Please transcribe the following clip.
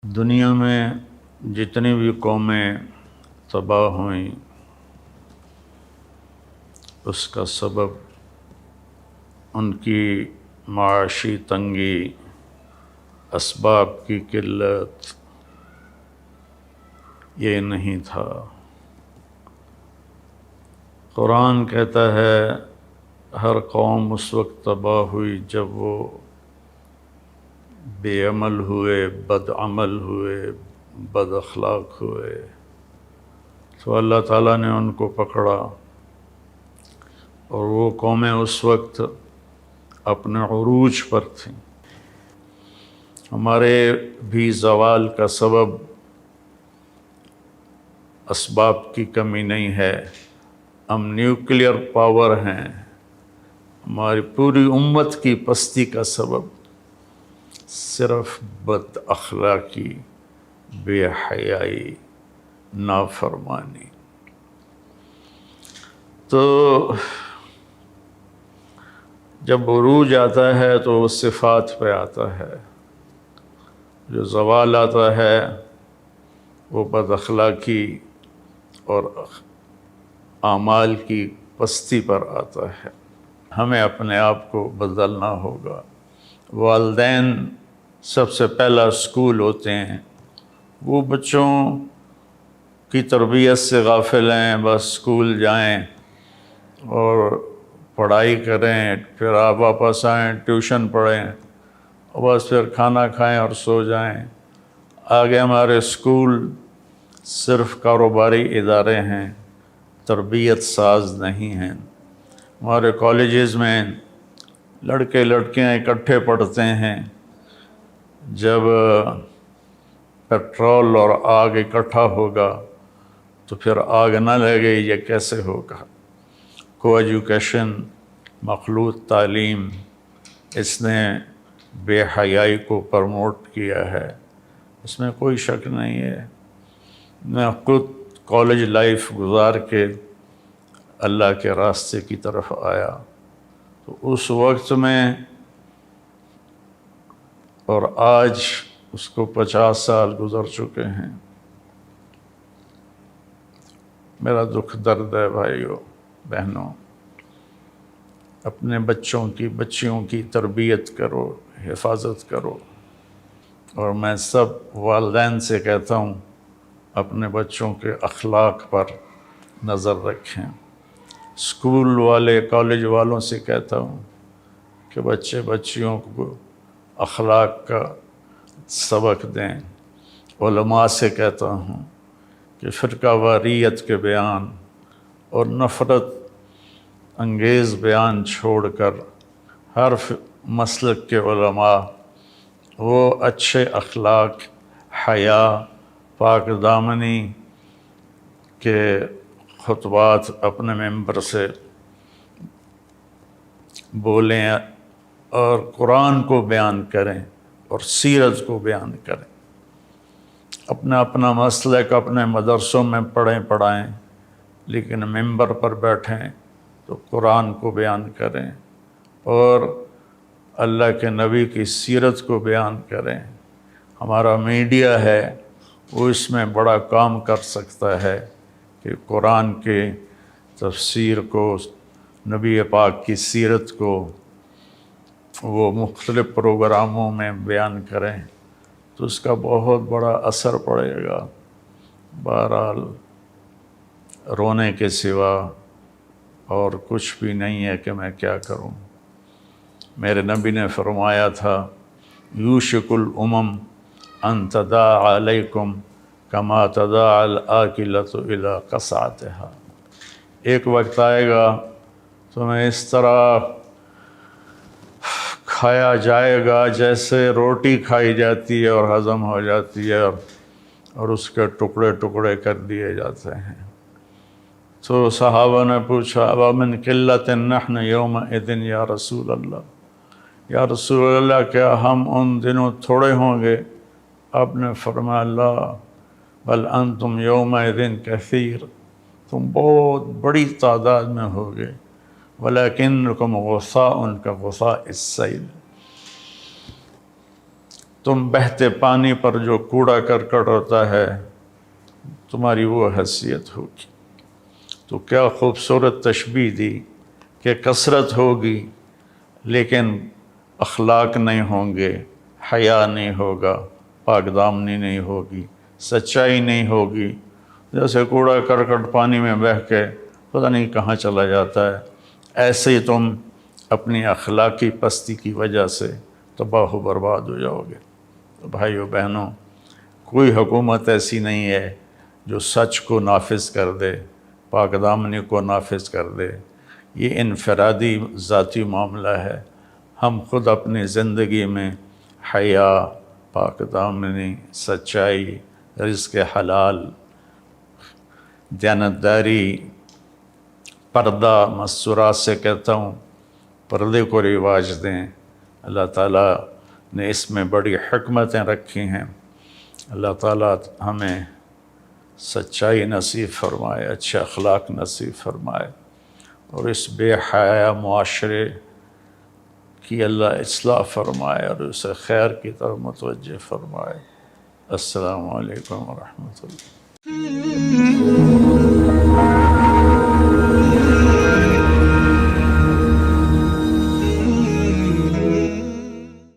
دنیا میں جتنی بھی قومیں تباہ ہوئیں اس کا سبب ان کی معاشی تنگی، اسباب کی قلت یہ نہیں تھا۔ قرآن کہتا ہے ہر قوم اس وقت تباہ ہوئی جب وہ بے عمل ہوئے، بد عمل ہوئے، بد اخلاق ہوئے، تو اللہ تعالیٰ نے ان کو پکڑا، اور وہ قومیں اس وقت اپنے عروج پر تھیں۔ ہمارے بھی زوال کا سبب اسباب کی کمی نہیں ہے، ہم نیوکلیئر پاور ہیں۔ ہماری پوری امت کی پستی کا سبب صرف بد اخلاقی، بے حیائی، نافرمانی۔ تو جب عروج آتا ہے تو وہ صفات پہ آتا ہے، جو زوال آتا ہے وہ بد اخلاقی اور اعمال کی پستی پر آتا ہے۔ ہمیں اپنے آپ کو بدلنا ہوگا۔ والدین سب سے پہلا اسکول ہوتے ہیں، وہ بچوں کی تربیت سے غافل ہیں، بس اسکول جائیں اور پڑھائی کریں، پھر آپ واپس آئیں، ٹیوشن پڑھیں، اور بس پھر کھانا کھائیں اور سو جائیں۔ آگے ہمارے اسکول صرف کاروباری ادارے ہیں، تربیت ساز نہیں ہیں۔ ہمارے کالجز میں لڑکے لڑکیاں اکٹھے پڑھتے ہیں، جب پیٹرول اور آگ اکٹھا ہوگا تو پھر آگ نہ لگے، یہ کیسے ہوگا؟ کو ایجوکیشن، مخلوط تعلیم، اس نے بے حیائی کو پروموٹ کیا ہے، اس میں کوئی شک نہیں ہے۔ میں خود کالج لائف گزار کے اللہ کے راستے کی طرف آیا، تو اس وقت میں اور آج اس کو 50 سال گزر چکے ہیں، میرا دکھ درد ہے بھائیوں بہنوں۔ اپنے بچوں کی، بچیوں کی تربیت کرو، حفاظت کرو، اور میں سب والدین سے کہتا ہوں اپنے بچوں کے اخلاق پر نظر رکھیں۔ اسکول والے، کالج والوں سے کہتا ہوں کہ بچے بچیوں کو اخلاق کا سبق دیں۔ علماء سے کہتا ہوں کہ فرقہ واریت کے بیان اور نفرت انگیز بیان چھوڑ کر ہر مسلک کے علماء وہ اچھے اخلاق، حیا، پاک دامنی کے خطبات اپنے ممبر سے بولیں اور قرآن کو بیان کریں اور سیرت کو بیان کریں۔ اپنا اپنا مسلک اپنے مدرسوں میں پڑھائیں، لیکن ممبر پر بیٹھیں تو قرآن کو بیان کریں اور اللہ کے نبی کی سیرت کو بیان کریں۔ ہمارا میڈیا ہے، وہ اس میں بڑا کام کر سکتا ہے کہ قرآن کے تفسیر کو، نبی پاک کی سیرت کو وہ مختلف پروگراموں میں بیان کریں، تو اس کا بہت بڑا اثر پڑے گا۔ بہرحال رونے کے سوا اور کچھ بھی نہیں ہے کہ میں کیا کروں۔ میرے نبی نے فرمایا تھا یوشک الامم ان تداعی علیکم کما تداعی الاکلۃ الی قصعتها۔ ایک وقت آئے گا تمہیں اس طرح کھایا جائے گا جیسے روٹی کھائی جاتی ہے اور ہضم ہو جاتی ہے اور اس کے ٹکڑے ٹکڑے کر دیے جاتے ہیں۔ تو صحابہ نے پوچھا وَمِن قِلَّةٍ نَحْنُ يَوْمَئِذٍ یا رسول اللہ، یا رسول اللہ کیا ہم ان دنوں تھوڑے ہوں گے؟ آپ نے فرمایا لا بل انتم یومئذ کثیر، تم بہت بڑی تعداد میں ہوگے، ولیکنکم غثاء کغثاء السیل، تم بہتے پانی پر جو کوڑا کرکٹ ہوتا ہے تمہاری وہ حیثیت ہوگی۔ تو کیا خوبصورت تشبیہ دی کہ کثرت ہوگی لیکن اخلاق نہیں ہوں گے، حیا نہیں ہوگا، پاک دامنی نہیں ہوگی، سچائی نہیں ہوگی، جیسے کوڑا کرکٹ پانی میں بہہ کے پتہ نہیں کہاں چلا جاتا ہے، ایسے ہی تم اپنی اخلاقی پستی کی وجہ سے تباہ و برباد ہو جاؤ گے۔ تو بھائیو بہنوں، کوئی حکومت ایسی نہیں ہے جو سچ کو نافذ کر دے، پاک دامنی کو نافذ کر دے۔ یہ انفرادی ذاتی معاملہ ہے۔ ہم خود اپنی زندگی میں حیا، پاک دامنی، سچائی، رزق حلال، دیانتداری، پردہ، مستورات سے کہتا ہوں پردے کو رواج دیں۔ اللہ تعالیٰ نے اس میں بڑی حکمتیں رکھی ہیں۔ اللہ تعالیٰ ہمیں سچائی نصیب فرمائے، اچھے اخلاق نصیب فرمائے، اور اس بے حیا معاشرے کی اللہ اصلاح فرمائے اور اسے خیر کی طرف متوجہ فرمائے۔ السلام علیکم ورحمۃ اللہ۔